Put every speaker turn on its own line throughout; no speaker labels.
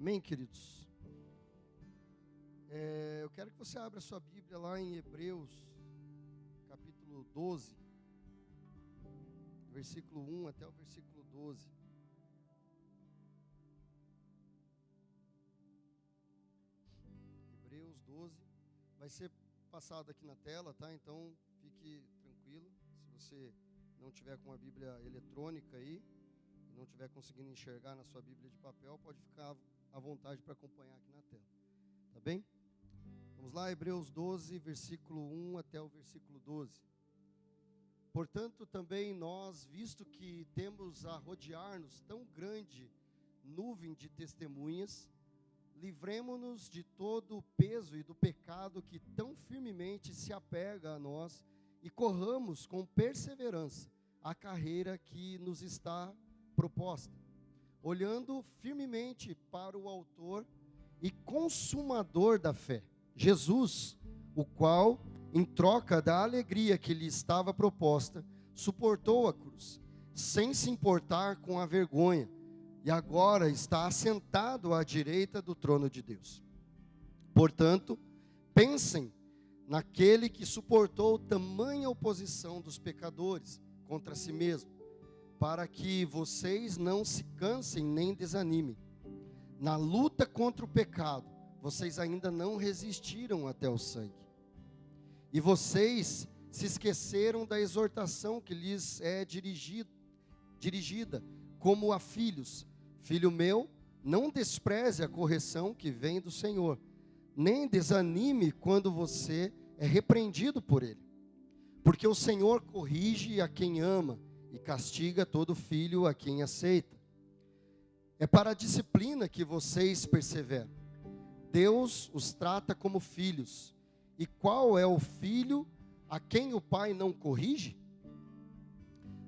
Amém, queridos? Eu quero que você abra a sua Bíblia lá em Hebreus, capítulo 12, versículo 1 até o versículo 12. Hebreus 12, vai ser passado aqui na tela, tá? Então, fique tranquilo. Se você não tiver com a Bíblia eletrônica aí, não tiver conseguindo enxergar na sua Bíblia de papel, pode ficar à vontade para acompanhar aqui na tela. Tá bem? Vamos lá, Hebreus 12, versículo 1 até o versículo 12. Portanto, também nós, visto que temos a rodear-nos tão grande nuvem de testemunhas, livremo-nos de todo o peso e do pecado que tão firmemente se apega a nós e corramos com perseverança a carreira que nos está proposta, olhando firmemente para o autor e consumador da fé, Jesus, o qual, em troca da alegria que lhe estava proposta, suportou a cruz, sem se importar com a vergonha, e agora está assentado à direita do trono de Deus. Portanto, pensem naquele que suportou tamanha oposição dos pecadores contra si mesmo, para que vocês não se cansem nem desanimem. Na luta contra o pecado, vocês ainda não resistiram até o sangue. E vocês se esqueceram da exortação que lhes é dirigida como a filhos. Filho meu, não despreze a correção que vem do Senhor, nem desanime quando você é repreendido por Ele. Porque o Senhor corrige a quem ama e castiga todo filho a quem aceita. É para a disciplina que vocês perseveram. Deus os trata como filhos. E qual é o filho a quem o pai não corrige?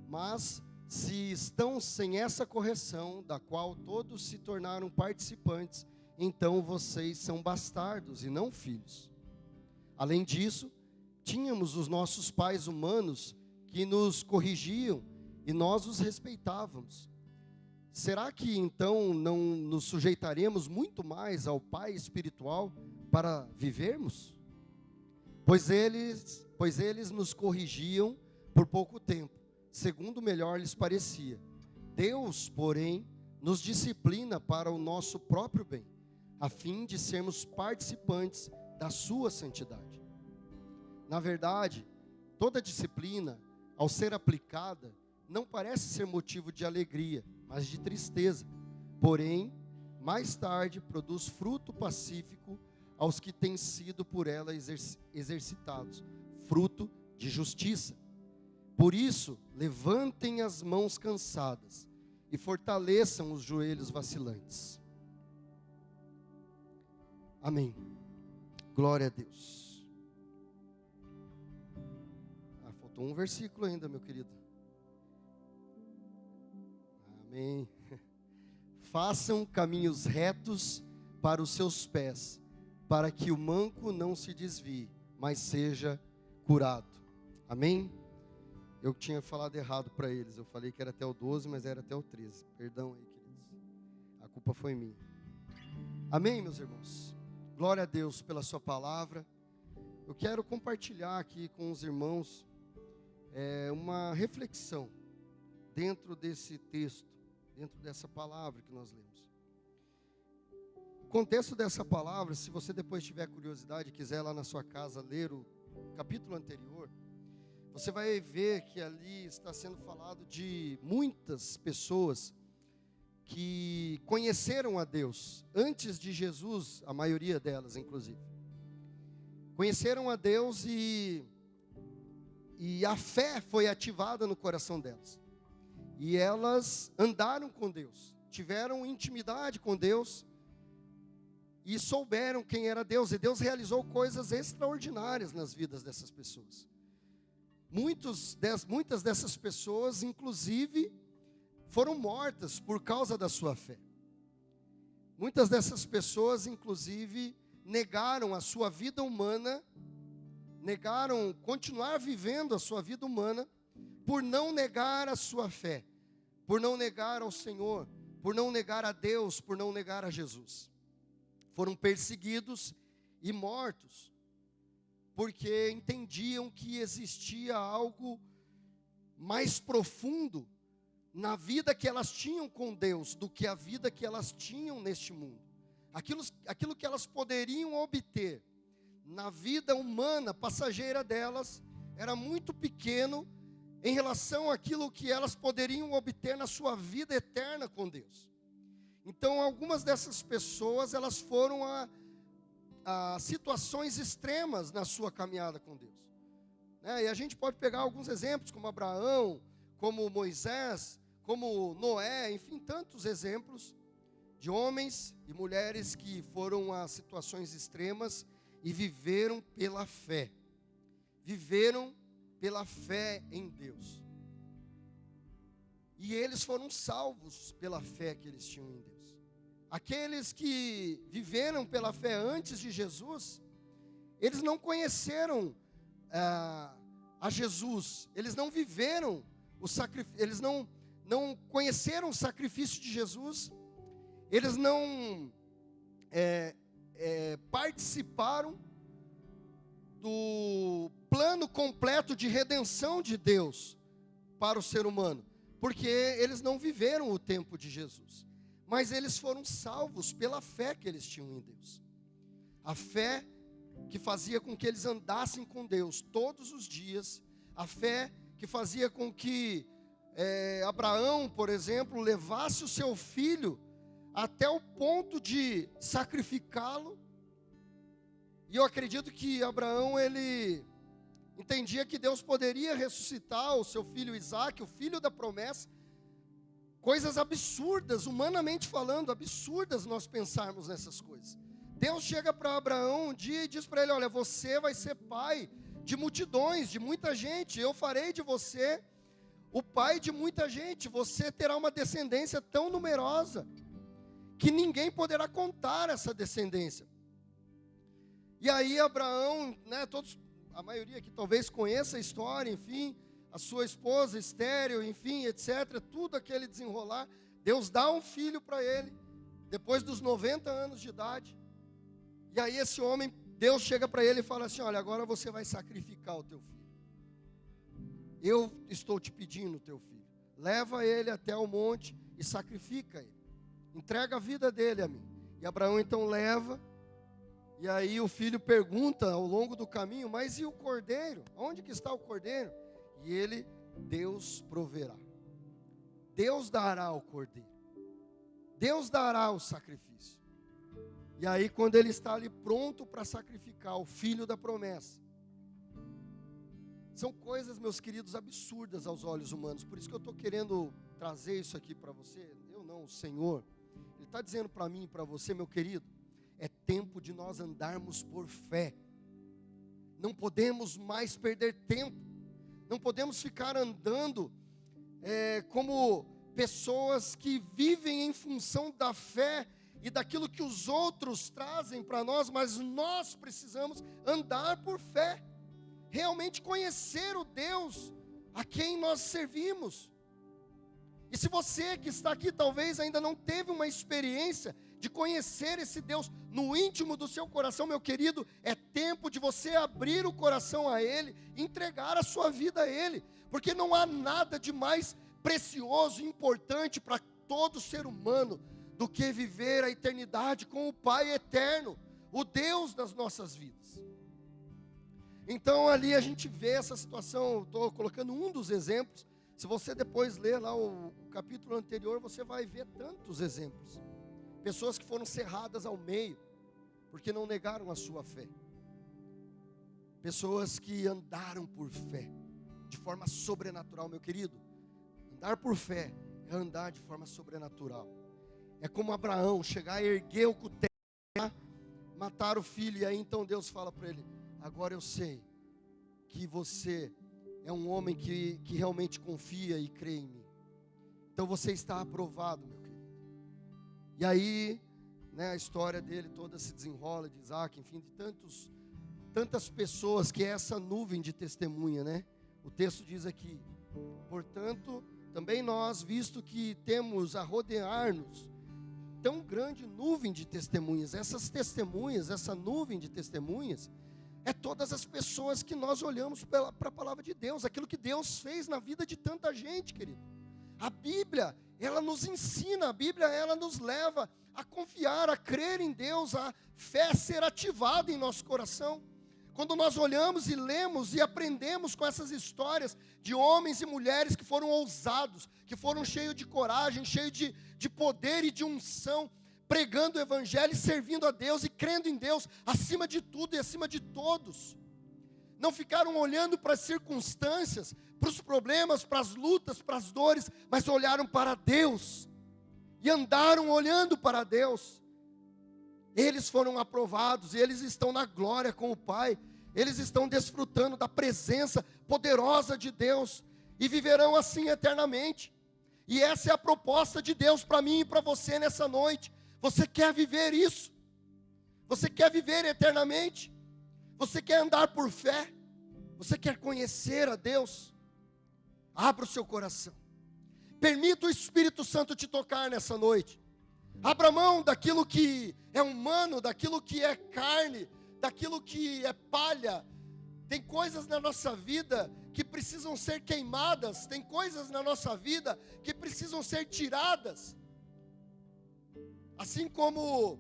Mas se estão sem essa correção, da qual todos se tornaram participantes, então vocês são bastardos e não filhos. Além disso, tínhamos os nossos pais humanos que nos corrigiam e nós os respeitávamos. Será que então não nos sujeitaremos muito mais ao Pai espiritual para vivermos? Pois eles nos corrigiam por pouco tempo, segundo melhor lhes parecia. Deus, porém, nos disciplina para o nosso próprio bem, a fim de sermos participantes da sua santidade. Na verdade, toda disciplina, ao ser aplicada, não parece ser motivo de alegria, mas de tristeza. Porém, mais tarde produz fruto pacífico aos que têm sido por ela exercitados, fruto de justiça. Por isso, levantem as mãos cansadas e fortaleçam os joelhos vacilantes. Amém. Glória a Deus. Faltou um versículo ainda, meu querido. Amém. Façam caminhos retos para os seus pés, para que o manco não se desvie, mas seja curado. Amém? Eu tinha falado errado para eles. Eu falei que era até o 12, mas era até o 13. Perdão aí, queridos. A culpa foi minha. Amém, meus irmãos? Glória a Deus pela sua palavra. Eu quero compartilhar aqui com os irmãos uma reflexão dentro desse texto, dentro dessa palavra que nós lemos. O contexto dessa palavra, se você depois tiver curiosidade e quiser lá na sua casa ler o capítulo anterior, você vai ver que ali está sendo falado de muitas pessoas que conheceram a Deus antes de Jesus, a maioria delas inclusive. Conheceram a Deus e a fé foi ativada no coração delas. E elas andaram com Deus, tiveram intimidade com Deus e souberam quem era Deus. E Deus realizou coisas extraordinárias nas vidas dessas pessoas. Muitas dessas pessoas, inclusive, foram mortas por causa da sua fé. Muitas dessas pessoas, inclusive, negaram a sua vida humana, negaram continuar vivendo a sua vida humana, por não negar a sua fé, por não negar ao Senhor, por não negar a Deus, por não negar a Jesus. Foram perseguidos e mortos, porque entendiam que existia algo mais profundo na vida que elas tinham com Deus, do que a vida que elas tinham neste mundo. Aquilo que elas poderiam obter na vida humana, passageira delas, era muito pequeno em relação àquilo que elas poderiam obter na sua vida eterna com Deus. Então, algumas dessas pessoas, elas foram a situações extremas na sua caminhada com Deus. E a gente pode pegar alguns exemplos, como Abraão, como Moisés, como Noé, enfim, tantos exemplos de homens e mulheres que foram a situações extremas e viveram pela fé. Viveram pela fé em Deus. E eles foram salvos pela fé que eles tinham em Deus. Aqueles que viveram pela fé antes de Jesus, eles não conheceram a Jesus, eles não viveram o sacrifício, eles não conheceram o sacrifício de Jesus, eles não participaram do plano completo de redenção de Deus para o ser humano, porque eles não viveram o tempo de Jesus, mas eles foram salvos pela fé que eles tinham em Deus. A fé que fazia com que eles andassem com Deus todos os dias, a fé que fazia com que Abraão, por exemplo, levasse o seu filho até o ponto de sacrificá-lo. E eu acredito que Abraão, ele entendia que Deus poderia ressuscitar o seu filho Isaque, o filho da promessa. Coisas absurdas, humanamente falando, absurdas nós pensarmos nessas coisas. Deus chega para Abraão um dia e diz para ele: olha, você vai ser pai de multidões, de muita gente. Eu farei de você o pai de muita gente. Você terá uma descendência tão numerosa que ninguém poderá contar essa descendência. E aí Abraão, a maioria aqui talvez conheça a história, enfim, a sua esposa estéril, enfim, etc. Tudo aquele desenrolar. Deus dá um filho para ele, depois dos 90 anos de idade. E aí esse homem, Deus chega para ele e fala assim: olha, agora você vai sacrificar o teu filho. Eu estou te pedindo o teu filho. Leva ele até o monte e sacrifica ele. Entrega a vida dele a mim. E Abraão então leva. E aí o filho pergunta ao longo do caminho: mas e o cordeiro? Onde que está o cordeiro? E ele: Deus proverá. Deus dará o cordeiro. Deus dará o sacrifício. E aí quando ele está ali pronto para sacrificar o filho da promessa, são coisas, meus queridos, absurdas aos olhos humanos. Por isso que eu estou querendo trazer isso aqui para você. Eu não, o Senhor. Ele está dizendo para mim e para você, meu querido, é tempo de nós andarmos por fé. Não podemos mais perder tempo. Não podemos ficar andando como pessoas que vivem em função da fé e daquilo que os outros trazem para nós, mas nós precisamos andar por fé. Realmente conhecer o Deus a quem nós servimos. E se você que está aqui talvez ainda não teve uma experiência de conhecer esse Deus no íntimo do seu coração, meu querido, é tempo de você abrir o coração a Ele, entregar a sua vida a Ele, porque não há nada de mais precioso e importante para todo ser humano do que viver a eternidade com o Pai eterno, o Deus das nossas vidas. Então ali a gente vê essa situação. Estou colocando um dos exemplos. Se você depois ler lá o capítulo anterior, você vai ver tantos exemplos. Pessoas que foram cerradas ao meio, porque não negaram a sua fé. Pessoas que andaram por fé, de forma sobrenatural, meu querido. Andar por fé é andar de forma sobrenatural. É como Abraão chegar e erguer o cutelo, matar o filho, e aí então Deus fala para ele: agora eu sei que você é um homem que realmente confia e crê em mim. Então você está aprovado, meu querido. E aí, a história dele toda se desenrola, de Isaac, enfim, de tantas pessoas, que é essa nuvem de testemunha, O texto diz aqui: portanto, também nós, visto que temos a rodear-nos tão grande nuvem de testemunhas, essas testemunhas, essa nuvem de testemunhas, é todas as pessoas que nós olhamos para a palavra de Deus, aquilo que Deus fez na vida de tanta gente, querido. A Bíblia, ela nos ensina, a Bíblia, ela nos leva a confiar, a crer em Deus, a fé ser ativada em nosso coração. Quando nós olhamos e lemos e aprendemos com essas histórias de homens e mulheres que foram ousados, que foram cheios de coragem, cheios de poder e de unção, pregando o Evangelho e servindo a Deus e crendo em Deus, acima de tudo e acima de todos. Não ficaram olhando para as circunstâncias, para os problemas, para as lutas, para as dores, mas olharam para Deus e andaram olhando para Deus. Eles foram aprovados e eles estão na glória com o Pai. Eles estão desfrutando da presença poderosa de Deus e viverão assim eternamente. E essa é a proposta de Deus para mim e para você nessa noite. Você quer viver isso? Você quer viver eternamente? Você quer andar por fé? Você quer conhecer a Deus? Abra o seu coração. Permita o Espírito Santo te tocar nessa noite. Abra mão daquilo que é humano, daquilo que é carne, daquilo que é palha. Tem coisas na nossa vida que precisam ser queimadas, tem coisas na nossa vida que precisam ser tiradas. Assim como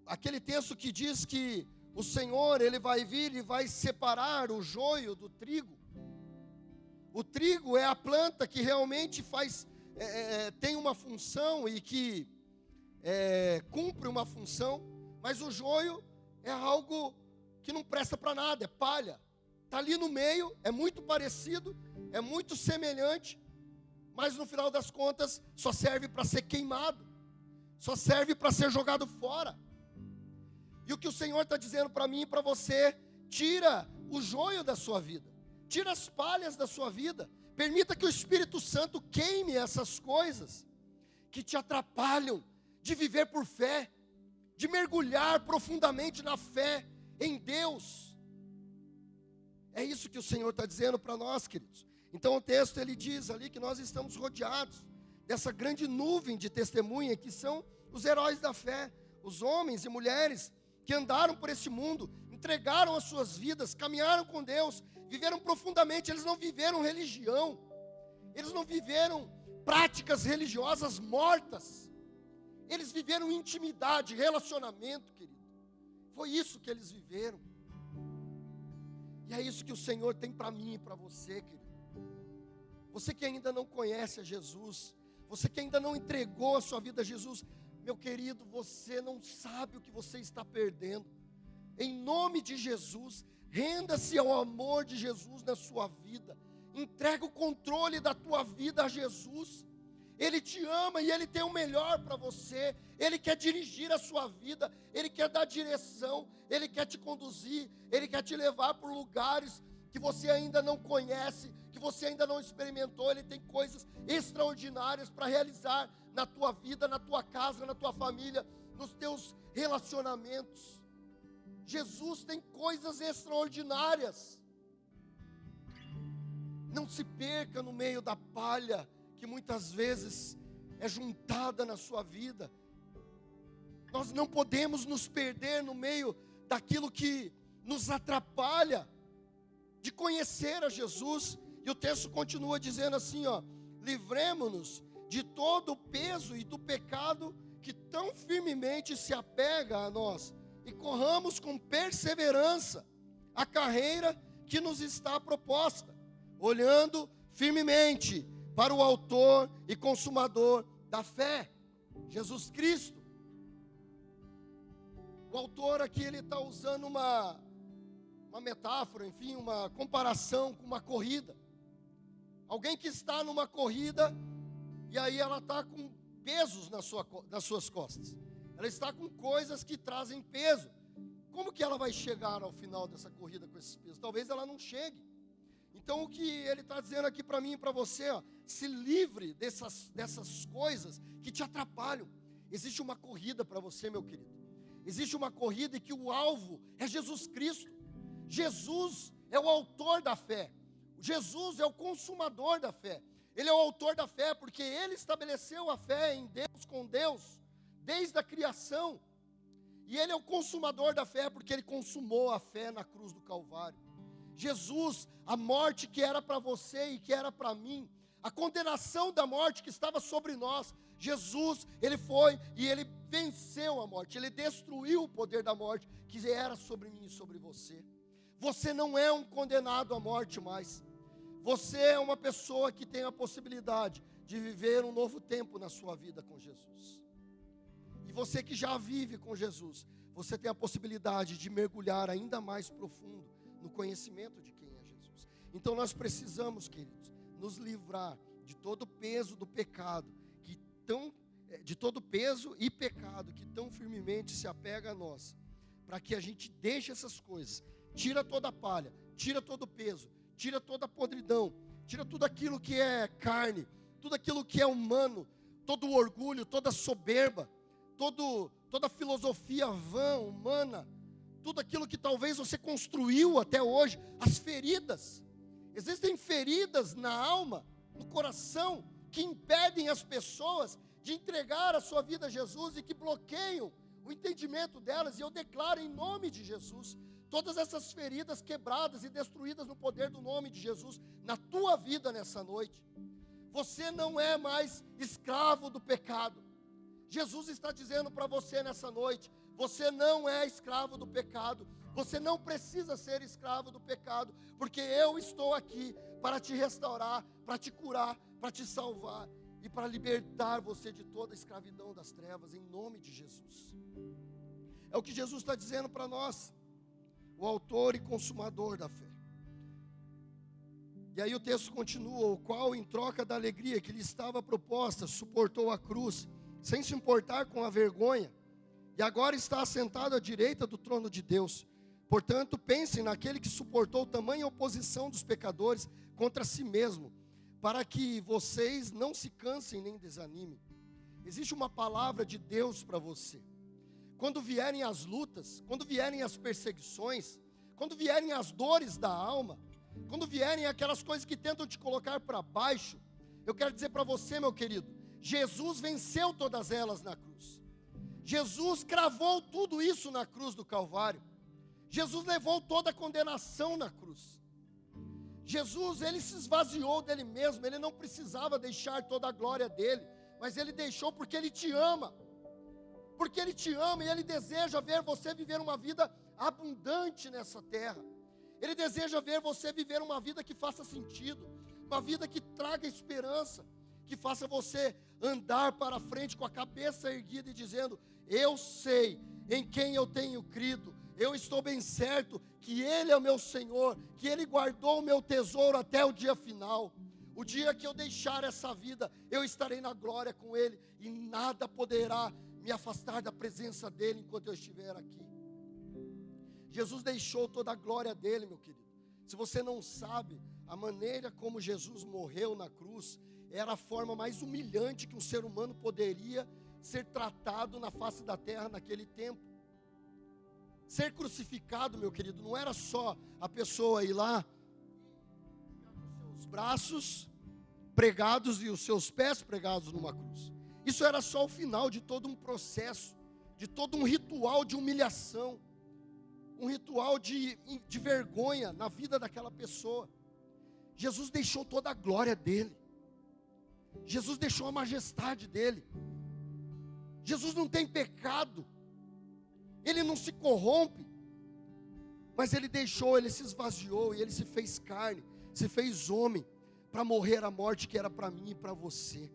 aquele texto que diz que o Senhor, Ele vai vir e vai separar o joio do trigo. O trigo é a planta que realmente tem uma função e que cumpre uma função, mas o joio é algo que não presta para nada, é palha. Está ali no meio, é muito parecido, é muito semelhante, mas no final das contas só serve para ser queimado, só serve para ser jogado fora. E o que o Senhor está dizendo para mim e para você: tira o joio da sua vida, tira as palhas da sua vida, permita que o Espírito Santo queime essas coisas que te atrapalham de viver por fé, de mergulhar profundamente na fé em Deus. É isso que o Senhor está dizendo para nós, queridos. Então o texto ele diz ali que nós estamos rodeados dessa grande nuvem de testemunha que são os heróis da fé, os homens e mulheres que andaram por esse mundo, entregaram as suas vidas, caminharam com Deus, viveram profundamente. Eles não viveram religião, eles não viveram práticas religiosas mortas, eles viveram intimidade, relacionamento, querido. Foi isso que eles viveram. E é isso que o Senhor tem para mim e para você, querido. Você que ainda não conhece a Jesus, você que ainda não entregou a sua vida a Jesus, meu querido, você não sabe o que você está perdendo. Em nome de Jesus, renda-se ao amor de Jesus na sua vida. Entrega o controle da tua vida a Jesus. Ele te ama e Ele tem o melhor para você. Ele quer dirigir a sua vida, Ele quer dar direção, Ele quer te conduzir, Ele quer te levar por lugares que você ainda não conhece, que você ainda não experimentou. Ele tem coisas extraordinárias para realizar na tua vida, na tua casa, na tua família, nos teus relacionamentos. Jesus tem coisas extraordinárias. Não se perca no meio da palha que muitas vezes é juntada na sua vida. Nós não podemos nos perder no meio daquilo que nos atrapalha de conhecer a Jesus. E o texto continua dizendo assim, livremo-nos de todo o peso e do pecado que tão firmemente se apega a nós, e corramos com perseverança a carreira que nos está proposta, olhando firmemente para o autor e consumador da fé, Jesus Cristo. O autor aqui ele está usando uma metáfora, enfim, uma comparação com uma corrida. Alguém que está numa corrida e aí ela está com pesos nas suas costas. Ela está com coisas que trazem peso. Como que ela vai chegar ao final dessa corrida com esses pesos? Talvez ela não chegue. Então o que ele está dizendo aqui para mim e para você, se livre dessas coisas que te atrapalham. Existe uma corrida para você, meu querido. Existe uma corrida e que o alvo é Jesus Cristo. Jesus é o autor da fé. Jesus é o consumador da fé. Ele é o autor da fé, porque Ele estabeleceu a fé em Deus, com Deus, desde a criação. E Ele é o consumador da fé, porque Ele consumou a fé na cruz do Calvário. Jesus, a morte que era para você e que era para mim, a condenação da morte que estava sobre nós, Jesus, Ele foi e Ele venceu a morte, Ele destruiu o poder da morte que era sobre mim e sobre você. Você não é um condenado à morte mais. Você é uma pessoa que tem a possibilidade de viver um novo tempo na sua vida com Jesus. E você que já vive com Jesus, você tem a possibilidade de mergulhar ainda mais profundo no conhecimento de quem é Jesus. Então nós precisamos, queridos, nos livrar de todo o peso do pecado, de todo peso e pecado que tão firmemente se apega a nós, para que a gente deixe essas coisas, tira toda a palha, tira todo o peso, tira toda a podridão, tira tudo aquilo que é carne, tudo aquilo que é humano, todo o orgulho, toda a soberba, toda a filosofia vã, humana, tudo aquilo que talvez você construiu até hoje, as feridas. Existem feridas na alma, no coração, que impedem as pessoas de entregar a sua vida a Jesus e que bloqueiam o entendimento delas. E eu declaro em nome de Jesus, todas essas feridas quebradas e destruídas no poder do nome de Jesus, na tua vida nessa noite. Você não é mais escravo do pecado. Jesus está dizendo para você nessa noite, você não é escravo do pecado, você não precisa ser escravo do pecado, porque eu estou aqui para te restaurar, para te curar, para te salvar e para libertar você de toda a escravidão das trevas, em nome de Jesus. É o que Jesus está dizendo para nós, o autor e consumador da fé. E aí o texto continua, o qual em troca da alegria que lhe estava proposta, suportou a cruz, sem se importar com a vergonha, e agora está assentado à direita do trono de Deus. Portanto, pensem naquele que suportou tamanha oposição dos pecadores contra si mesmo, para que vocês não se cansem nem desanimem. Existe uma palavra de Deus para você. Quando vierem as lutas, quando vierem as perseguições, quando vierem as dores da alma, quando vierem aquelas coisas que tentam te colocar para baixo, eu quero dizer para você, meu querido, Jesus venceu todas elas na cruz. Jesus cravou tudo isso na cruz do Calvário. Jesus levou toda a condenação na cruz. Jesus, Ele se esvaziou dele mesmo, Ele não precisava deixar toda a glória dele, mas Ele deixou porque Ele te ama. Porque Ele te ama e Ele deseja ver você viver uma vida abundante nessa terra. Ele deseja ver você viver uma vida que faça sentido, uma vida que traga esperança, que faça você andar para frente com a cabeça erguida e dizendo, eu sei em quem eu tenho crido, eu estou bem certo que Ele é o meu Senhor, que Ele guardou o meu tesouro até o dia final. O dia que eu deixar essa vida, eu estarei na glória com Ele, e nada poderá me afastar da presença dEle enquanto eu estiver aqui. Jesus deixou toda a glória dEle, meu querido. Se você não sabe, a maneira como Jesus morreu na cruz, era a forma mais humilhante que um ser humano poderia ser tratado na face da terra naquele tempo. Ser crucificado, meu querido, não era só a pessoa ir lá, com os braços pregados e os seus pés pregados numa cruz. Isso era só o final de todo um processo, de todo um ritual de humilhação, um ritual de vergonha na vida daquela pessoa. Jesus deixou toda a glória dele. Jesus deixou a majestade dele. Jesus não tem pecado. Ele não se corrompe. Mas ele deixou, ele se esvaziou e ele se fez carne, se fez homem para morrer a morte que era para mim e para você.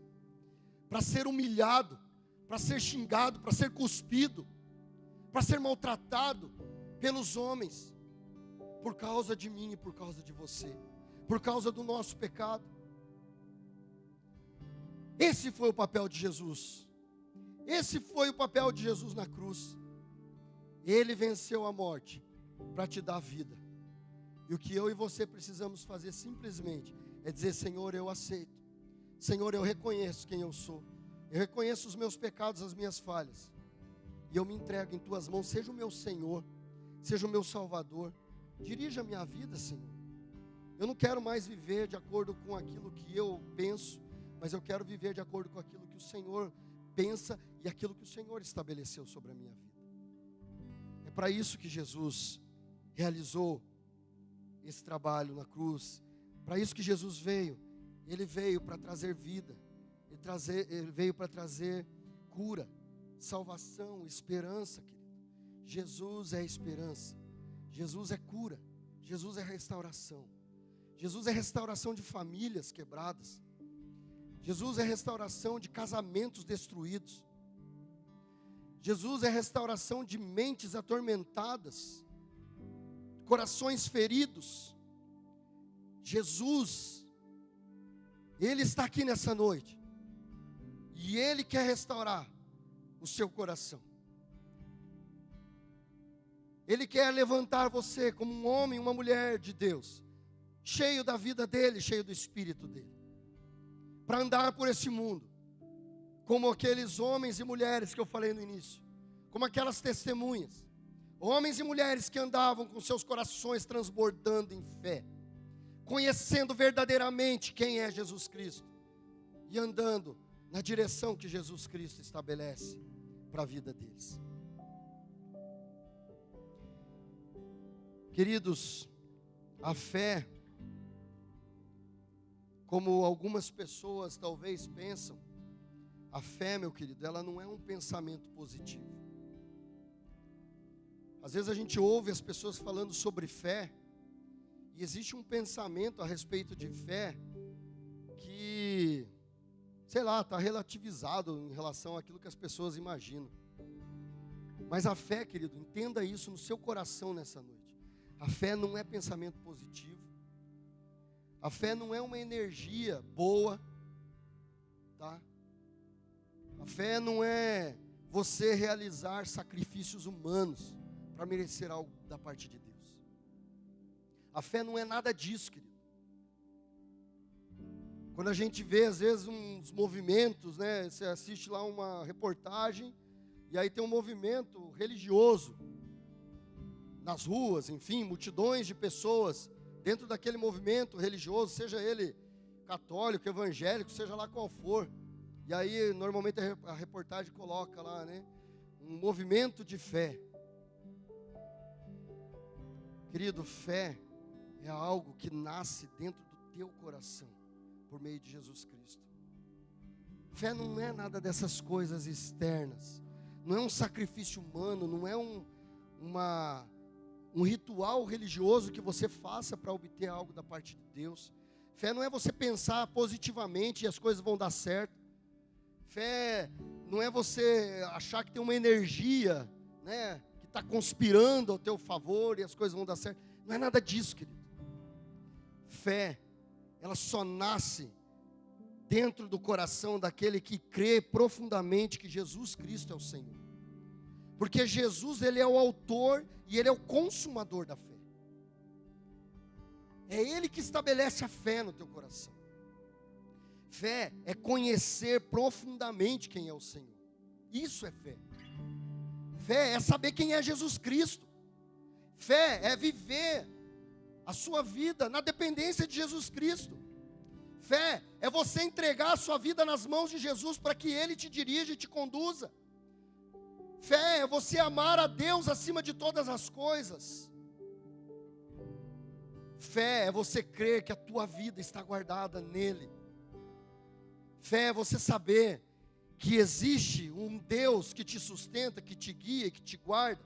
Para ser humilhado, para ser xingado, para ser cuspido, para ser maltratado pelos homens, por causa de mim e por causa de você, por causa do nosso pecado. Esse foi o papel de Jesus. Esse foi o papel de Jesus na cruz. Ele venceu a morte para te dar vida. E o que eu e você precisamos fazer simplesmente é dizer, Senhor, eu aceito. Senhor, eu reconheço quem eu sou. Eu reconheço os meus pecados, as minhas falhas. E eu me entrego em tuas mãos. Seja o meu Senhor, seja o meu Salvador. Dirija a minha vida, Senhor. Eu não quero mais viver de acordo com aquilo que eu penso, mas eu quero viver de acordo com aquilo que o Senhor pensa e aquilo que o Senhor estabeleceu sobre a minha vida. É para isso que Jesus realizou esse trabalho na cruz. Para isso que Jesus veio. Ele veio para trazer vida. Ele veio para trazer cura, salvação, esperança, querido. Jesus é esperança. Jesus é cura. Jesus é restauração. Jesus é restauração de famílias quebradas. Jesus é restauração de casamentos destruídos. Jesus é restauração de mentes atormentadas, corações feridos. Jesus, Ele está aqui nessa noite. E Ele quer restaurar o seu coração. Ele quer levantar você como um homem, uma mulher de Deus, cheio da vida dEle, cheio do Espírito dEle, para andar por esse mundo, como aqueles homens e mulheres que eu falei no início, como aquelas testemunhas, homens e mulheres que andavam com seus corações transbordando em fé, conhecendo verdadeiramente quem é Jesus Cristo, e andando na direção que Jesus Cristo estabelece para a vida deles. Queridos, a fé, como algumas pessoas talvez pensam, a fé, meu querido, ela não é um pensamento positivo. Às vezes a gente ouve as pessoas falando sobre fé, e existe um pensamento a respeito de fé que, sei lá, está relativizado em relação àquilo que as pessoas imaginam. Mas a fé, querido, entenda isso no seu coração nessa noite. A fé não é pensamento positivo. A fé não é uma energia boa, tá? A fé não é você realizar sacrifícios humanos para merecer algo da parte de Deus. A fé não é nada disso, querido. Quando a gente vê, às vezes, uns movimentos, né? Você assiste lá uma reportagem, e aí tem um movimento religioso nas ruas, enfim, multidões de pessoas dentro daquele movimento religioso, seja ele católico, evangélico, seja lá qual for. E aí, normalmente a reportagem coloca lá, né, um movimento de fé. Querido, fé é algo que nasce dentro do teu coração, por meio de Jesus Cristo. Fé não é nada dessas coisas externas, não é um sacrifício humano, não é um ritual religioso que você faça para obter algo da parte de Deus. Fé não é você pensar positivamente e as coisas vão dar certo. Fé não é você achar que tem uma energia, né, que está conspirando ao teu favor e as coisas vão dar certo. Não é nada disso, querido. Fé, ela só nasce dentro do coração daquele que crê profundamente que Jesus Cristo é o Senhor. Porque Jesus, Ele é o autor e Ele é o consumador da fé. É Ele que estabelece a fé no teu coração. Fé é conhecer profundamente quem é o Senhor. Isso é fé. Fé é saber quem é Jesus Cristo. Fé é viver a sua vida na dependência de Jesus Cristo. Fé é você entregar a sua vida nas mãos de Jesus para que Ele te dirija e te conduza. Fé é você amar a Deus acima de todas as coisas. Fé é você crer que a tua vida está guardada nele. Fé é você saber que existe um Deus que te sustenta, que te guia, que te guarda,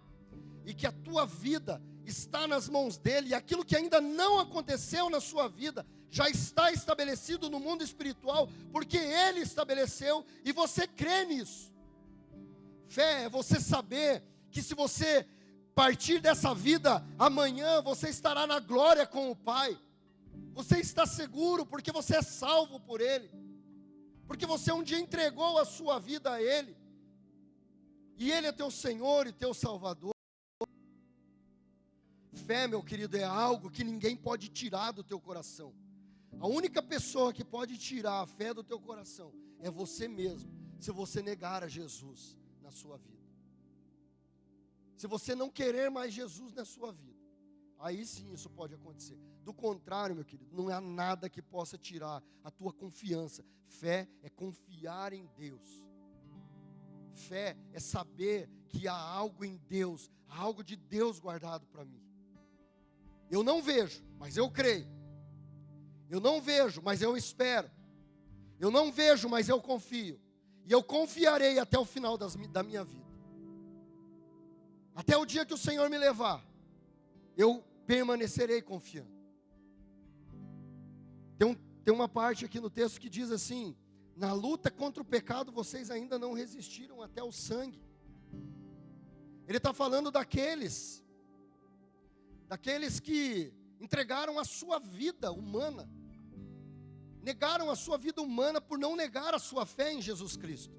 e que a tua vida está nas mãos dele, e aquilo que ainda não aconteceu na sua vida, já está estabelecido no mundo espiritual, porque ele estabeleceu, e você crê nisso. Fé é você saber que se você partir dessa vida, amanhã você estará na glória com o Pai. Você está seguro porque você é salvo por Ele. Porque você um dia entregou a sua vida a Ele. E Ele é teu Senhor e teu Salvador. Fé, meu querido, é algo que ninguém pode tirar do teu coração. A única pessoa que pode tirar a fé do teu coração é você mesmo, se você negar a Jesus na sua vida. Se você não querer mais Jesus na sua vida, aí sim isso pode acontecer. Do contrário, meu querido, não há nada que possa tirar a tua confiança. Fé é confiar em Deus. Fé é saber que há algo em Deus, há algo de Deus guardado para mim. Eu não vejo, mas eu creio. Eu não vejo, mas eu espero. Eu não vejo, mas eu confio. E eu confiarei até o final da minha vida. Até o dia que o Senhor me levar, eu permanecerei confiando. Tem uma parte aqui no texto que diz assim: na luta contra o pecado, vocês ainda não resistiram até o sangue. Ele está falando daqueles que entregaram a sua vida humana, negaram a sua vida humana por não negar a sua fé em Jesus Cristo.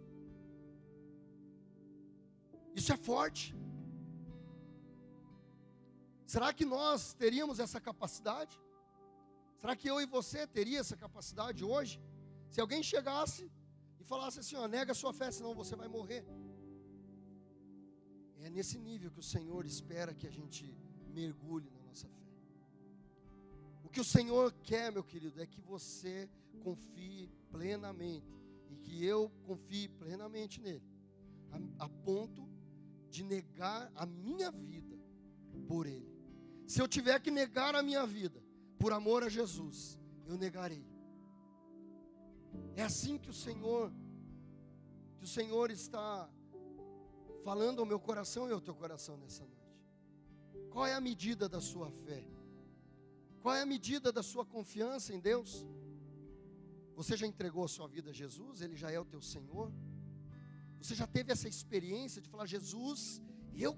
Isso é forte. Será que nós teríamos essa capacidade? Será que eu e você teria essa capacidade hoje? Se alguém chegasse e falasse assim, ó, nega a sua fé, senão você vai morrer. É nesse nível que o Senhor espera que a gente mergulhe na nossa fé. O que o Senhor quer, meu querido, é que você confie plenamente, e que eu confie plenamente nele, a ponto de negar a minha vida por ele. Se eu tiver que negar a minha vida por amor a Jesus, eu negarei. É assim que o Senhor está falando ao meu coração e ao teu coração nessa noite. Qual é a medida da sua fé? Qual é a medida da sua confiança em Deus? Você já entregou a sua vida a Jesus? Ele já é o teu Senhor? Você já teve essa experiência de falar, Jesus, eu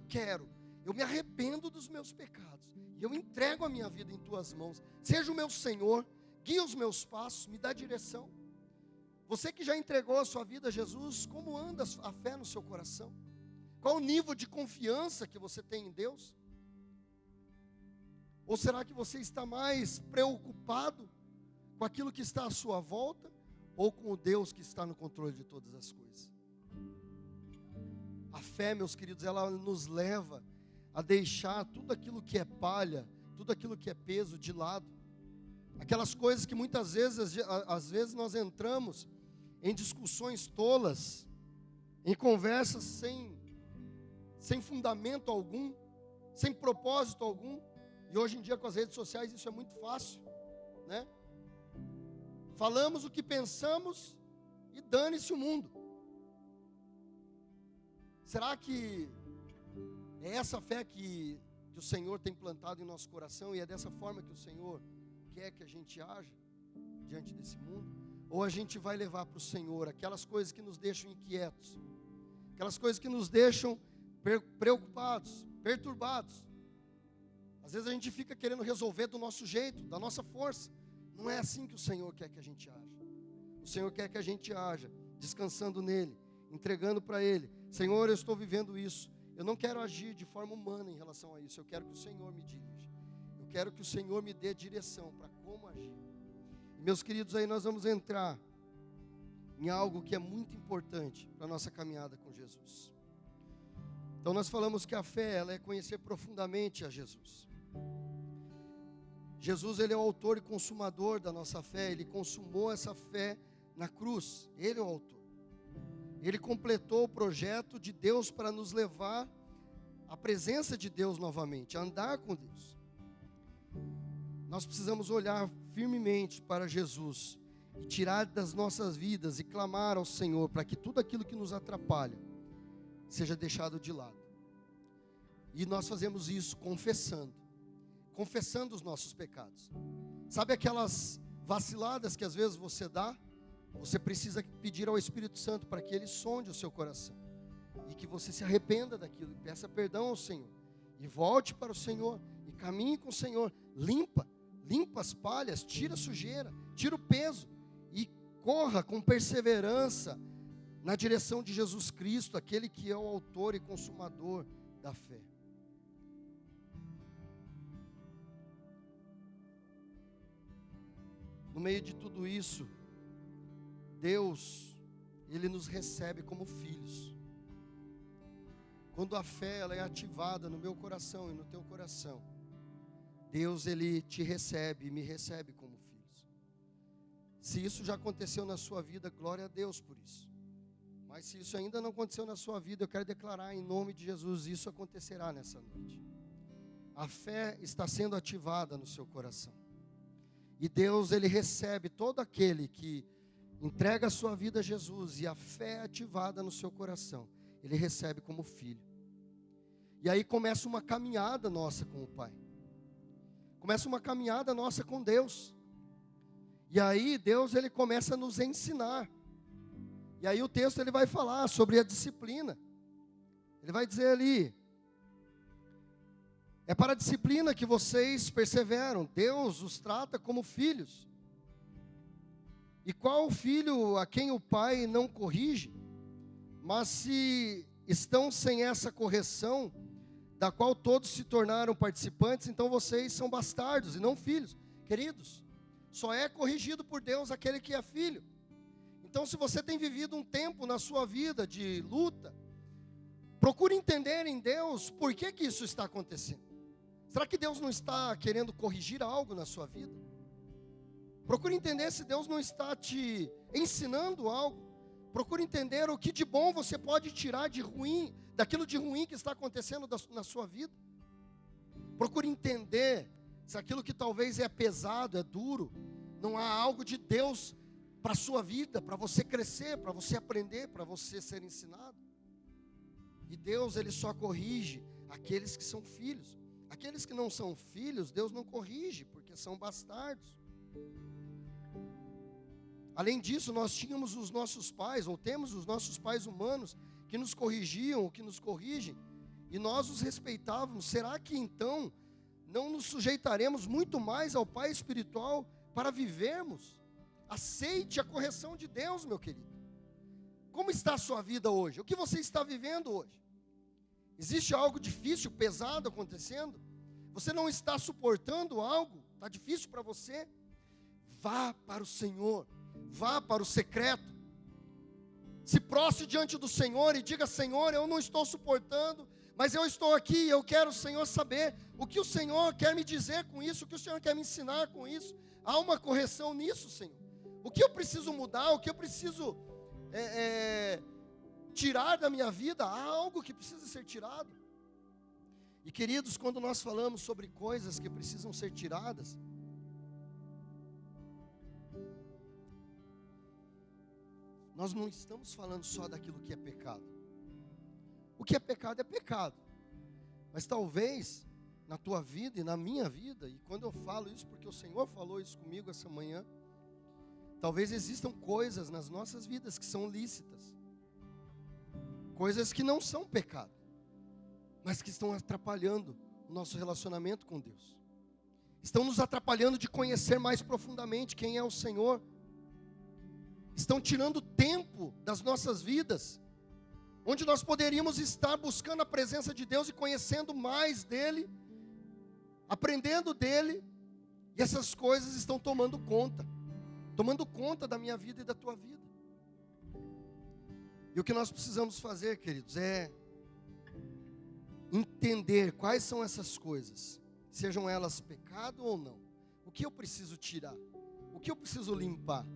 me arrependo dos meus pecados, e eu entrego a minha vida em tuas mãos, seja o meu Senhor, guia os meus passos, me dá direção. Você que já entregou a sua vida a Jesus, como anda a fé no seu coração? Qual o nível de confiança que você tem em Deus? Ou será que você está mais preocupado com aquilo que está à sua volta, ou com o Deus que está no controle de todas as coisas? A fé, meus queridos, ela nos leva a deixar tudo aquilo que é palha, tudo aquilo que é peso de lado. Aquelas coisas que muitas vezes, às vezes nós entramos em discussões tolas, em conversas sem fundamento algum, sem propósito algum. E hoje em dia com as redes sociais isso é muito fácil, né? Falamos o que pensamos e dane-se o mundo. Será que é essa fé que o Senhor tem plantado em nosso coração e é dessa forma que o Senhor quer que a gente haja diante desse mundo? Ou a gente vai levar para o Senhor aquelas coisas que nos deixam inquietos, aquelas coisas que nos deixam preocupados, perturbados? Às vezes a gente fica querendo resolver do nosso jeito, da nossa força. Não é assim que o Senhor quer que a gente haja. O Senhor quer que a gente haja descansando nele, entregando para ele. Senhor, eu estou vivendo isso. Eu não quero agir de forma humana em relação a isso. Eu quero que o Senhor me dirija. Eu quero que o Senhor me dê direção para como agir. E, meus queridos, aí nós vamos entrar em algo que é muito importante para a nossa caminhada com Jesus. Então nós falamos que a fé, ela é conhecer profundamente a Jesus. Jesus, ele é o autor e consumador da nossa fé. Ele consumou essa fé na cruz. Ele é o autor. Ele completou o projeto de Deus para nos levar à presença de Deus novamente, a andar com Deus. Nós precisamos olhar firmemente para Jesus e tirar das nossas vidas e clamar ao Senhor para que tudo aquilo que nos atrapalha seja deixado de lado. E nós fazemos isso confessando os nossos pecados. Sabe aquelas vaciladas que às vezes você dá? Você precisa pedir ao Espírito Santo para que Ele sonde o seu coração, e que você se arrependa daquilo, e peça perdão ao Senhor, e volte para o Senhor, e caminhe com o Senhor. Limpa as palhas, tira a sujeira, tira o peso, e corra com perseverança na direção de Jesus Cristo, aquele que é o autor e consumador da fé. No meio de tudo isso, Deus, Ele nos recebe como filhos. Quando a fé ela é ativada no meu coração e no teu coração, Deus, Ele te recebe e me recebe como filhos. Se isso já aconteceu na sua vida, glória a Deus por isso. Mas se isso ainda não aconteceu na sua vida, eu quero declarar em nome de Jesus, isso acontecerá nessa noite. A fé está sendo ativada no seu coração. E Deus, Ele recebe todo aquele que entrega a sua vida a Jesus e a fé é ativada no seu coração. Ele recebe como filho. E aí começa uma caminhada nossa com o Pai. Começa uma caminhada nossa com Deus. E aí Deus, Ele começa a nos ensinar. E aí o texto ele vai falar sobre a disciplina. Ele vai dizer ali: é para a disciplina que vocês perseveram. Deus os trata como filhos. E qual filho a quem o pai não corrige? Mas se estão sem essa correção, da qual todos se tornaram participantes, então vocês são bastardos e não filhos. Queridos, só é corrigido por Deus aquele que é filho. Então, se você tem vivido um tempo na sua vida de luta, procure entender em Deus por que isso está acontecendo. Será que Deus não está querendo corrigir algo na sua vida? Procure entender se Deus não está te ensinando algo. Procure entender o que de bom você pode tirar de ruim, daquilo de ruim que está acontecendo na sua vida. Procure entender se aquilo que talvez é pesado, é duro, não há algo de Deus para a sua vida, para você crescer, para você aprender, para você ser ensinado. E Deus, Ele só corrige aqueles que são filhos. Aqueles que não são filhos, Deus não corrige, porque são bastardos. Além disso, nós tínhamos os nossos pais, ou temos os nossos pais humanos, que nos corrigiam, que nos corrigem, e nós os respeitávamos. Será que então não nos sujeitaremos muito mais ao Pai espiritual para vivermos? Aceite a correção de Deus, meu querido. Como está a sua vida hoje? O que você está vivendo hoje? Existe algo difícil, pesado acontecendo? Você não está suportando algo? Está difícil para você? Vá para o Senhor, vá para o secreto. Se prostre diante do Senhor e diga: Senhor, eu não estou suportando, mas eu estou aqui e eu quero, Senhor, saber o que o Senhor quer me dizer com isso, o que o Senhor quer me ensinar com isso. Há uma correção nisso, Senhor. O que eu preciso mudar, o que eu preciso tirar da minha vida, há algo que precisa ser tirado. E queridos, quando nós falamos sobre coisas que precisam ser tiradas, nós não estamos falando só daquilo que é pecado. O que é pecado. Mas talvez na tua vida e na minha vida, e quando eu falo isso porque o Senhor falou isso comigo essa manhã, talvez existam coisas nas nossas vidas que são lícitas, coisas que não são pecado, mas que estão atrapalhando o nosso relacionamento com Deus, estão nos atrapalhando de conhecer mais profundamente quem é o Senhor, estão tirando tempo das nossas vidas, onde nós poderíamos estar buscando a presença de Deus e conhecendo mais dEle, aprendendo dEle, e essas coisas estão tomando conta da minha vida e da tua vida. E o que nós precisamos fazer, queridos, é entender quais são essas coisas, sejam elas pecado ou não. O que eu preciso tirar? O que eu preciso limpar?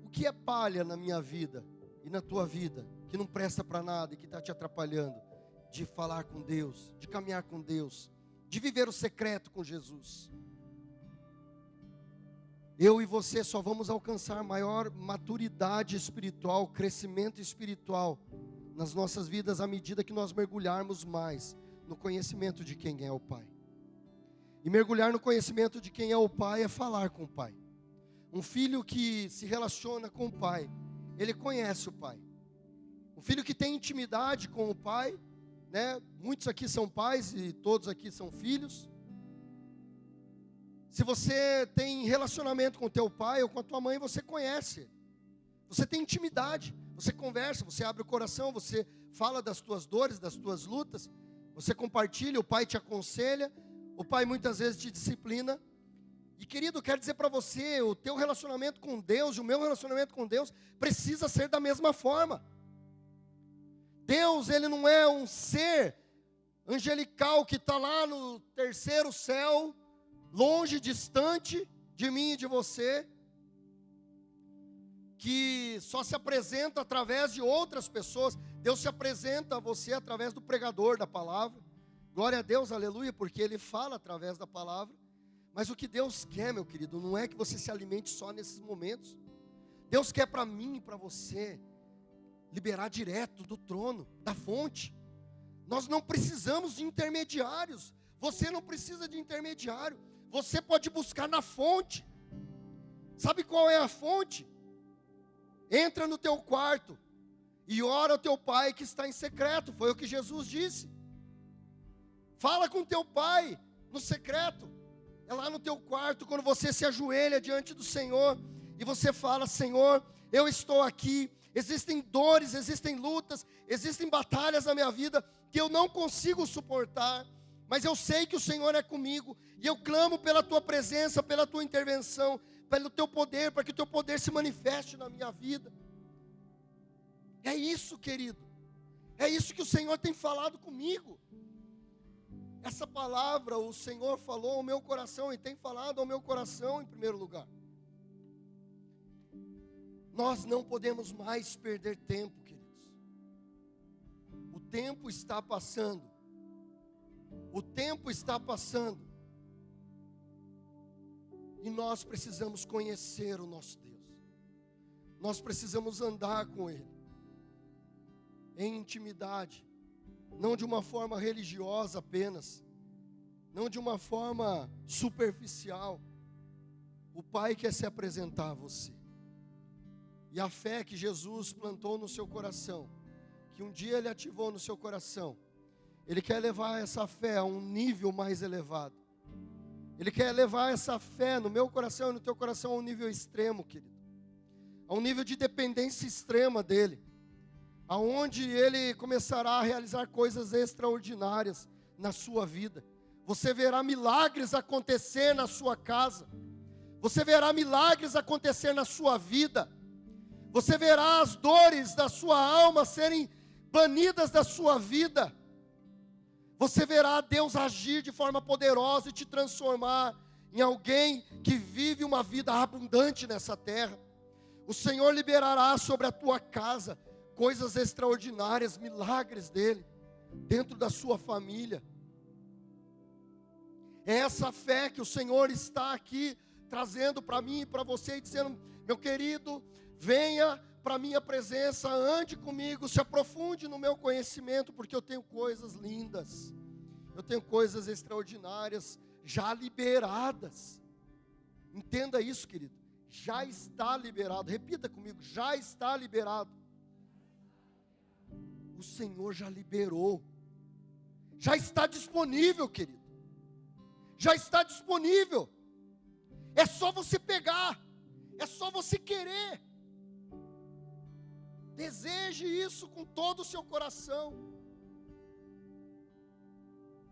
O que é palha na minha vida e na tua vida, que não presta para nada e que está te atrapalhando de falar com Deus, de caminhar com Deus, de viver o secreto com Jesus? Eu e você só vamos alcançar maior maturidade espiritual, crescimento espiritual nas nossas vidas à medida que nós mergulharmos mais no conhecimento de quem é o Pai. E mergulhar no conhecimento de quem é o Pai é falar com o Pai. Um filho que se relaciona com o Pai, ele conhece o Pai. Um filho que tem intimidade com o Pai, né? Muitos aqui são pais e todos aqui são filhos. Se você tem relacionamento com o teu pai ou com a tua mãe, você conhece. Você tem intimidade, você conversa, você abre o coração, você fala das tuas dores, das tuas lutas, você compartilha, o pai te aconselha, o pai muitas vezes te disciplina. E querido, eu quero dizer para você, o teu relacionamento com Deus, o meu relacionamento com Deus, precisa ser da mesma forma. Deus, Ele não é um ser angelical que está lá no terceiro céu, longe, distante de mim e de você, que só se apresenta através de outras pessoas. Deus se apresenta a você através do pregador da palavra. Glória a Deus, aleluia, porque Ele fala através da palavra. Mas o que Deus quer, meu querido, não é que você se alimente só nesses momentos. Deus quer para mim e para você liberar direto do trono, da fonte. Nós não precisamos de intermediários. Você não precisa de intermediário. Você pode buscar na fonte. Sabe qual é a fonte? Entra no teu quarto e ora ao teu pai que está em secreto. Foi o que Jesus disse. Fala com teu pai no secreto. É lá no teu quarto, quando você se ajoelha diante do Senhor e você fala: Senhor, eu estou aqui. Existem dores, existem lutas, existem batalhas na minha vida que eu não consigo suportar, mas eu sei que o Senhor é comigo, e eu clamo pela tua presença, pela tua intervenção, pelo teu poder, para que o teu poder se manifeste na minha vida. É isso, querido, é isso que o Senhor tem falado comigo. Essa palavra o Senhor falou ao meu coração, e tem falado ao meu coração em primeiro lugar. Nós não podemos mais perder tempo, queridos. O tempo está passando. O tempo está passando. E nós precisamos conhecer o nosso Deus. Nós precisamos andar com Ele em intimidade, não de uma forma religiosa apenas, não de uma forma superficial. O Pai quer se apresentar a você. E a fé que Jesus plantou no seu coração, que um dia Ele ativou no seu coração, Ele quer levar essa fé a um nível mais elevado. Ele quer levar essa fé no meu coração e no teu coração a um nível extremo, querido. A um nível de dependência extrema dEle. Aonde Ele começará a realizar coisas extraordinárias na sua vida. Você verá milagres acontecer na sua casa. Você verá milagres acontecer na sua vida. Você verá as dores da sua alma serem banidas da sua vida. Você verá Deus agir de forma poderosa e te transformar em alguém que vive uma vida abundante nessa terra. O Senhor liberará sobre a tua casa coisas extraordinárias, milagres dEle, dentro da sua família. É essa fé que o Senhor está aqui trazendo para mim e para você, e dizendo: meu querido, venha para a minha presença, ande comigo, se aprofunde no meu conhecimento, porque eu tenho coisas lindas, eu tenho coisas extraordinárias já liberadas. Entenda isso, querido, já está liberado. Repita comigo: já está liberado. O Senhor já liberou, já está disponível, querido, já está disponível. É só você pegar, é só você querer. Deseje isso com todo o seu coração.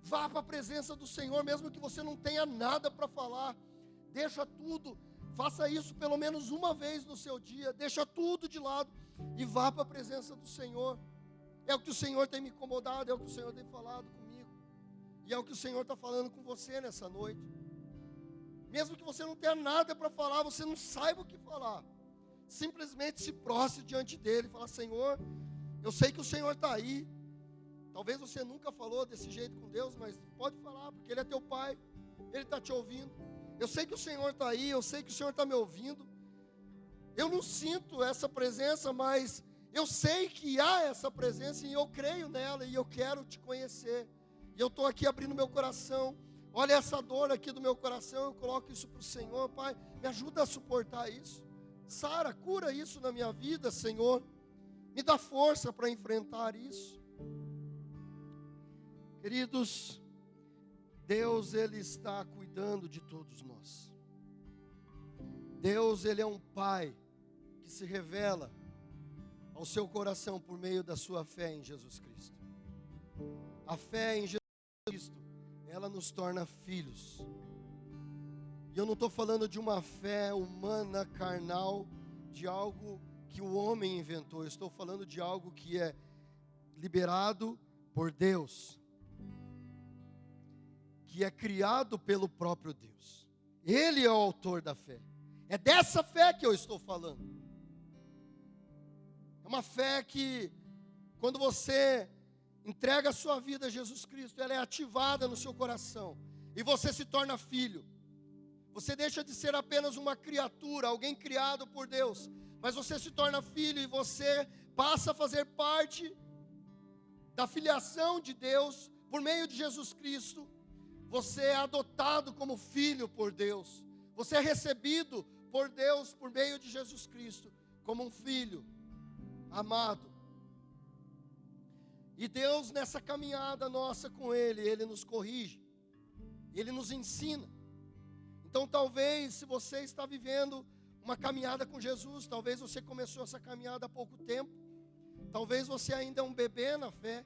Vá para a presença do Senhor, mesmo que você não tenha nada para falar. Deixa tudo, faça isso pelo menos uma vez no seu dia. Deixa tudo de lado e vá para a presença do Senhor. É o que o Senhor tem me incomodado, é o que o Senhor tem falado comigo. E é o que o Senhor está falando com você nessa noite. Mesmo que você não tenha nada para falar, você não saiba o que falar, simplesmente se prostre diante dEle e fala: Senhor, eu sei que o Senhor está aí. Talvez você nunca falou desse jeito com Deus, mas pode falar, porque Ele é teu Pai, Ele está te ouvindo. Eu sei que o Senhor está aí, eu sei que o Senhor está me ouvindo. Eu não sinto essa presença, mas eu sei que há essa presença e eu creio nela e eu quero te conhecer. E eu estou aqui abrindo meu coração. Olha essa dor aqui do meu coração, eu coloco isso para o Senhor. Pai, me ajuda a suportar isso. Sara, cura isso na minha vida, Senhor. Me dá força para enfrentar isso. Queridos, Deus, Ele está cuidando de todos nós. Deus, Ele é um Pai que se revela ao seu coração por meio da sua fé em Jesus Cristo. A fé em Jesus Cristo, ela nos torna filhos. E eu não estou falando de uma fé humana, carnal, de algo que o homem inventou. Eu estou falando de algo que é liberado por Deus. que é criado pelo próprio Deus. Ele é o autor da fé. É dessa fé que eu estou falando. É uma fé que, quando você entrega a sua vida a Jesus Cristo, ela é ativada no seu coração. E você se torna filho. Você deixa de ser apenas uma criatura, alguém criado por Deus. Mas você se torna filho e você passa a fazer parte da filiação de Deus por meio de Jesus Cristo. Você é adotado como filho por Deus. Você é recebido por Deus por meio de Jesus Cristo como um filho amado. E Deus, nessa caminhada nossa com Ele nos corrige, Ele nos ensina. Então talvez, se você está vivendo uma caminhada com Jesus, talvez você começou essa caminhada há pouco tempo, talvez você ainda é um bebê na fé,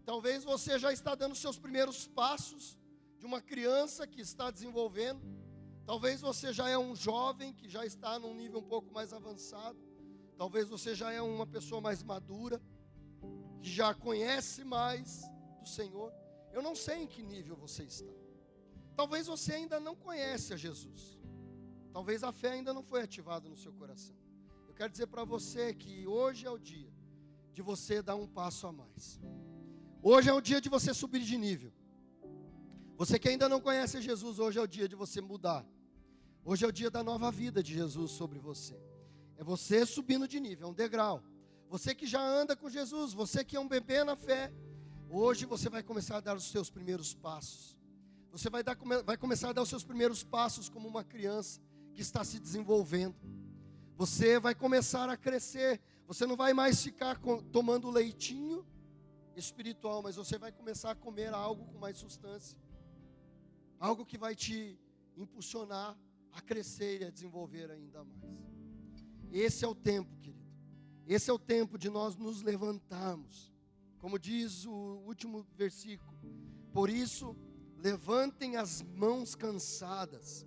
talvez você já está dando seus primeiros passos de uma criança que está desenvolvendo, talvez você já é um jovem que já está num nível um pouco mais avançado, talvez você já é uma pessoa mais madura, que já conhece mais do Senhor. Eu não sei em que nível você está. Talvez você ainda não conhece a Jesus. Talvez a fé ainda não foi ativada no seu coração. Eu quero dizer para você que hoje é o dia de você dar um passo a mais. Hoje é o dia de você subir de nível. Você que ainda não conhece Jesus, hoje é o dia de você mudar. Hoje é o dia da nova vida de Jesus sobre você. É você subindo de nível, é um degrau. Você que já anda com Jesus, você que é um bebê na fé, hoje você vai começar a dar os seus primeiros passos. Você vai começar a dar os seus primeiros passos como uma criança que está se desenvolvendo. Você vai começar a crescer. Você não vai mais ficar tomando leitinho espiritual, mas você vai começar a comer algo com mais substância. Algo que vai te impulsionar a crescer e a desenvolver ainda mais. Esse é o tempo, querido. Esse é o tempo de nós nos levantarmos. Como diz o último versículo. Por isso, levantem as mãos cansadas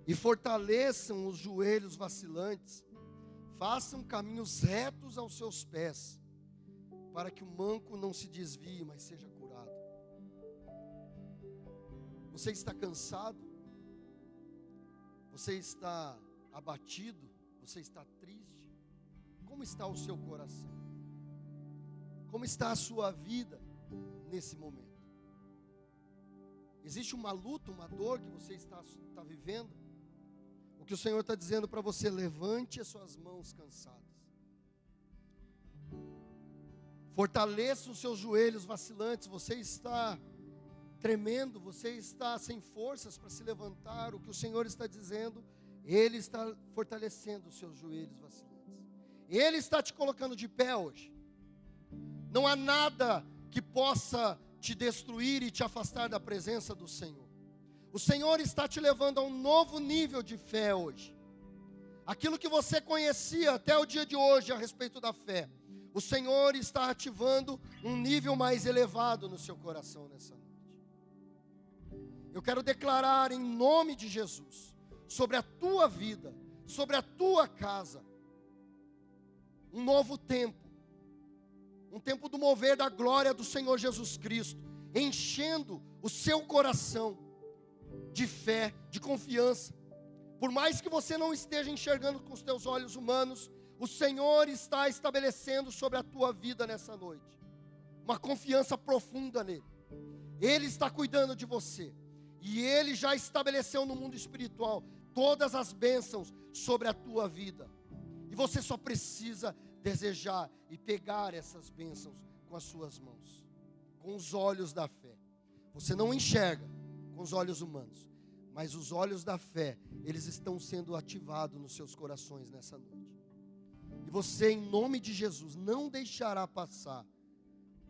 e fortaleçam os joelhos vacilantes. Façam caminhos retos aos seus pés, para que o manco não se desvie, mas seja curado. Você está cansado? Você está abatido? Você está triste? Como está o seu coração? Como está a sua vida nesse momento? Existe uma luta, uma dor que você está vivendo? O que o Senhor está dizendo para você: levante as suas mãos cansadas. Fortaleça os seus joelhos vacilantes. Você está tremendo, você está sem forças para se levantar. O que o Senhor está dizendo, Ele está fortalecendo os seus joelhos vacilantes. Ele está te colocando de pé hoje. Não há nada que possa te destruir e te afastar da presença do Senhor. O Senhor está te levando a um novo nível de fé hoje. Aquilo que você conhecia até o dia de hoje a respeito da fé, o Senhor está ativando um nível mais elevado no seu coração nessa noite. Eu quero declarar em nome de Jesus, sobre a tua vida, sobre a tua casa, um novo tempo. Um tempo do mover da glória do Senhor Jesus Cristo, enchendo o seu coração de fé, de confiança. Por mais que você não esteja enxergando com os teus olhos humanos, o Senhor está estabelecendo sobre a tua vida nessa noite uma confiança profunda nele. Ele está cuidando de você, e Ele já estabeleceu no mundo espiritual todas as bênçãos sobre a tua vida, e você só precisa desejar e pegar essas bênçãos com as suas mãos, com os olhos da fé. Você não enxerga com os olhos humanos, mas os olhos da fé, eles estão sendo ativados nos seus corações nessa noite. E você, em nome de Jesus, não deixará passar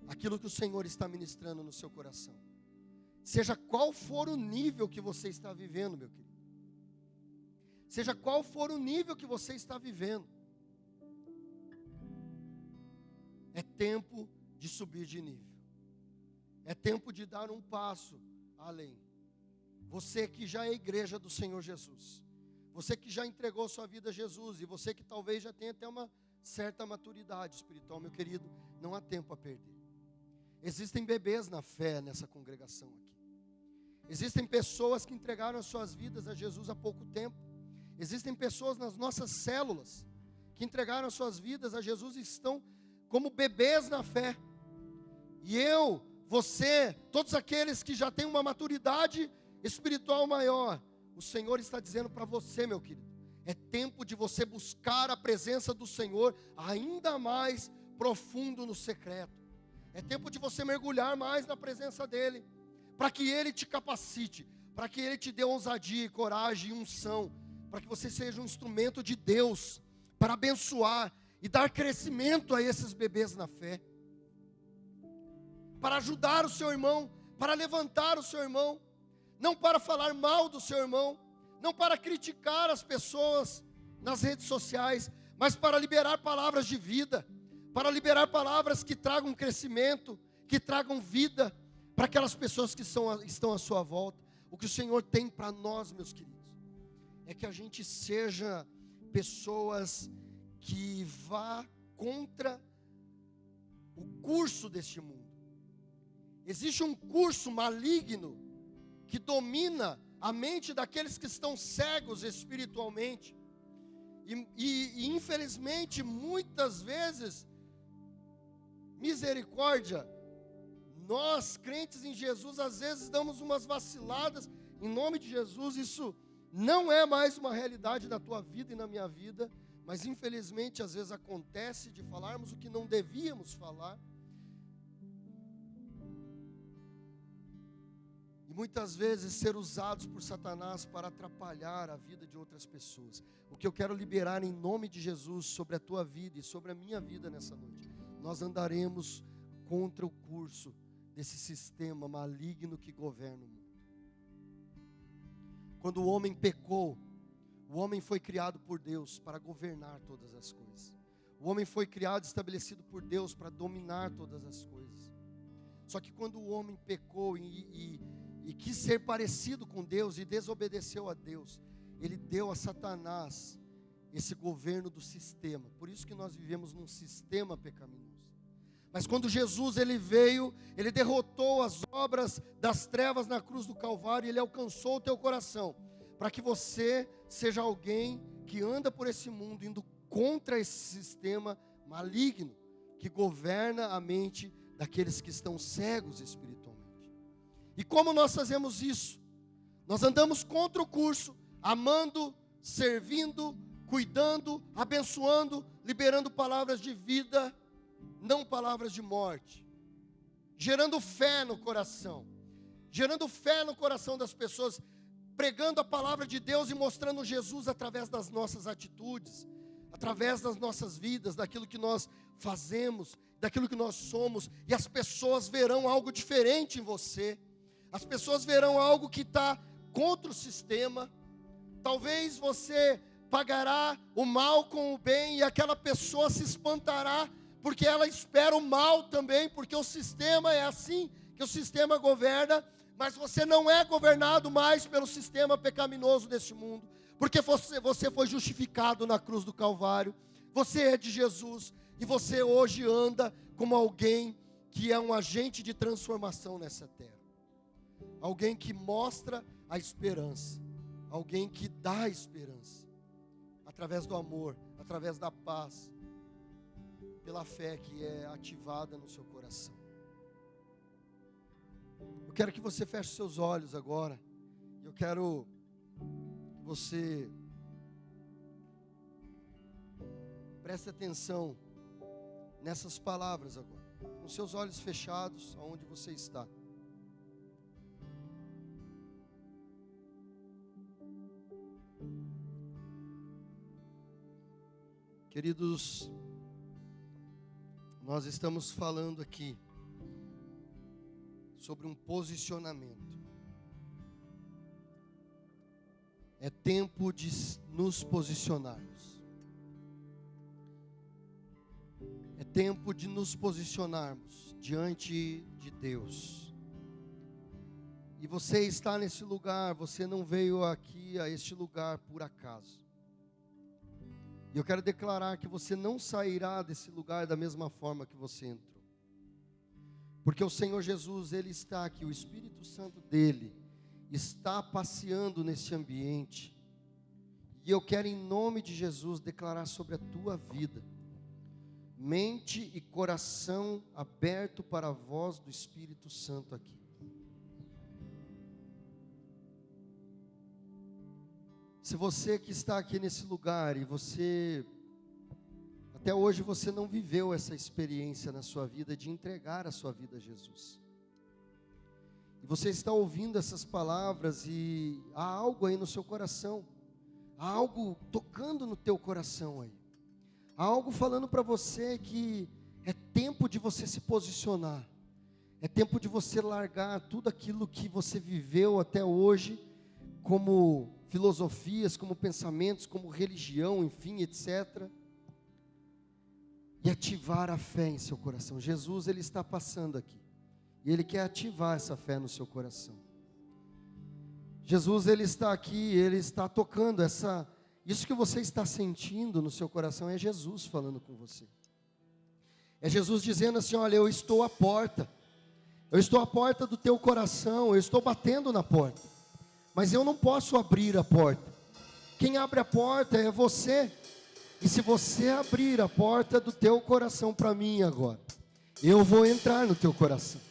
aquilo que o Senhor está ministrando no seu coração. Seja qual for o nível que você está vivendo, meu querido. Seja qual for o nível que você está vivendo. É tempo de subir de nível. É tempo de dar um passo além. Você que já é igreja do Senhor Jesus. Você que já entregou sua vida a Jesus. E você que talvez já tenha até uma certa maturidade espiritual, meu querido, não há tempo a perder. Existem bebês na fé nessa congregação aqui. Existem pessoas que entregaram as suas vidas a Jesus há pouco tempo. Existem pessoas nas nossas células que entregaram as suas vidas a Jesus e estão como bebês na fé. E eu, você, todos aqueles que já têm uma maturidade espiritual maior, o Senhor está dizendo para você, meu querido, é tempo de você buscar a presença do Senhor ainda mais profundo no secreto. É tempo de você mergulhar mais na presença dEle, para que Ele te capacite, para que Ele te dê ousadia, coragem e unção, para que você seja um instrumento de Deus, para abençoar e dar crescimento a esses bebês na fé, para ajudar o seu irmão, para levantar o seu irmão, não para falar mal do seu irmão, não para criticar as pessoas nas redes sociais, mas para liberar palavras de vida, para liberar palavras que tragam crescimento, que tragam vida, para aquelas pessoas que estão à sua volta. O que o Senhor tem para nós, meus queridos, é que a gente seja pessoas que vá contra o curso deste mundo. Existe um curso maligno que domina a mente daqueles que estão cegos espiritualmente. E infelizmente, muitas vezes, misericórdia, nós crentes em Jesus, às vezes damos umas vaciladas. Em nome de Jesus, isso não é mais uma realidade na tua vida e na minha vida, mas infelizmente às vezes acontece de falarmos o que não devíamos falar. E muitas vezes ser usados por Satanás para atrapalhar a vida de outras pessoas. O que eu quero liberar em nome de Jesus sobre a tua vida e sobre a minha vida nessa noite. Nós andaremos contra o curso desse sistema maligno que governa o mundo. Quando o homem pecou, o homem foi criado por Deus para governar todas as coisas. O homem foi criado e estabelecido por Deus para dominar todas as coisas. Só que quando o homem pecou e quis ser parecido com Deus e desobedeceu a Deus, ele deu a Satanás esse governo do sistema. Por isso que nós vivemos num sistema pecaminoso. Mas quando Jesus ele veio, ele derrotou as obras das trevas na cruz do Calvário, e ele alcançou o teu coração, para que você seja alguém que anda por esse mundo, indo contra esse sistema maligno, que governa a mente daqueles que estão cegos espiritualmente. E como nós fazemos isso? Nós andamos contra o curso, amando, servindo, cuidando, abençoando, liberando palavras de vida, não palavras de morte, gerando fé no coração das pessoas, pregando a palavra de Deus e mostrando Jesus através das nossas atitudes, através das nossas vidas, daquilo que nós fazemos, daquilo que nós somos, e as pessoas verão algo diferente em você, as pessoas verão algo que está contra o sistema. Talvez você pagará o mal com o bem, e aquela pessoa se espantará, porque ela espera o mal também, porque o sistema é assim, que o sistema governa, mas você não é governado mais pelo sistema pecaminoso deste mundo, porque você foi justificado na cruz do Calvário, você é de Jesus, e você hoje anda como alguém que é um agente de transformação nessa terra, alguém que mostra a esperança, alguém que dá a esperança, através do amor, através da paz, pela fé que é ativada no seu coração. Eu quero que você feche seus olhos agora. Eu quero que você preste atenção nessas palavras agora, com seus olhos fechados, aonde você está. Queridos, nós estamos falando aqui sobre um posicionamento. É tempo de nos posicionarmos. É tempo de nos posicionarmos diante de Deus. E você está nesse lugar, você não veio aqui a este lugar por acaso. E eu quero declarar que você não sairá desse lugar da mesma forma que você entrou. Porque o Senhor Jesus, Ele está aqui, o Espírito Santo dEle, está passeando nesse ambiente. E eu quero, em nome de Jesus, declarar sobre a tua vida mente e coração aberto para a voz do Espírito Santo aqui. Se você que está aqui nesse lugar e até hoje você não viveu essa experiência na sua vida de entregar a sua vida a Jesus. E você está ouvindo essas palavras e há algo aí no seu coração. Há algo tocando no teu coração aí. Há algo falando para você que é tempo de você se posicionar. É tempo de você largar tudo aquilo que você viveu até hoje, como filosofias, como pensamentos, como religião, enfim, etc. E ativar a fé em seu coração. Jesus, Ele está passando aqui. E Ele quer ativar essa fé no seu coração. Jesus, Ele está aqui, Ele está tocando isso que você está sentindo no seu coração é Jesus falando com você. É Jesus dizendo assim: olha, eu estou à porta. Eu estou à porta do teu coração, eu estou batendo na porta. Mas eu não posso abrir a porta. Quem abre a porta é você. E se você abrir a porta do teu coração para mim agora, eu vou entrar no teu coração.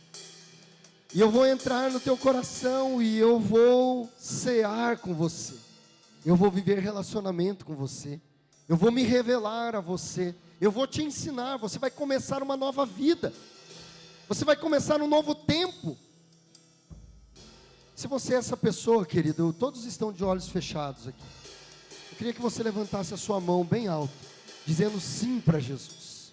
E eu vou entrar no teu coração e eu vou cear com você. Eu vou viver relacionamento com você. Eu vou me revelar a você. Eu vou te ensinar. Você vai começar uma nova vida. Você vai começar um novo tempo. Se você é essa pessoa, querido, todos estão de olhos fechados aqui. Eu queria que você levantasse a sua mão bem alto, dizendo sim para Jesus.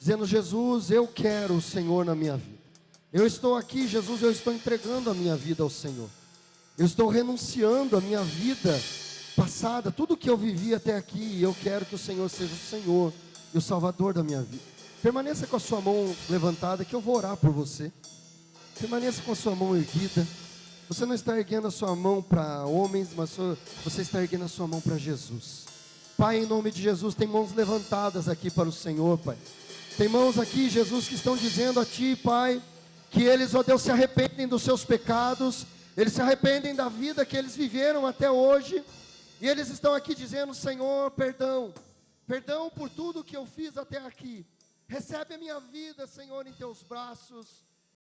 Dizendo: Jesus, eu quero o Senhor na minha vida. Eu estou aqui, Jesus, eu estou entregando a minha vida ao Senhor. Eu estou renunciando a minha vida passada, tudo que eu vivi até aqui, e eu quero que o Senhor seja o Senhor e o Salvador da minha vida. Permaneça com a sua mão levantada, que eu vou orar por você. Permaneça com a sua mão erguida. Você não está erguendo a sua mão para homens, mas você está erguendo a sua mão para Jesus. Pai, em nome de Jesus, tem mãos levantadas aqui para o Senhor, Pai. Tem mãos aqui, Jesus, que estão dizendo a Ti, Pai, que eles, ó Deus, se arrependem dos seus pecados, eles se arrependem da vida que eles viveram até hoje, e eles estão aqui dizendo: Senhor, perdão por tudo que eu fiz até aqui. Recebe a minha vida, Senhor, em Teus braços.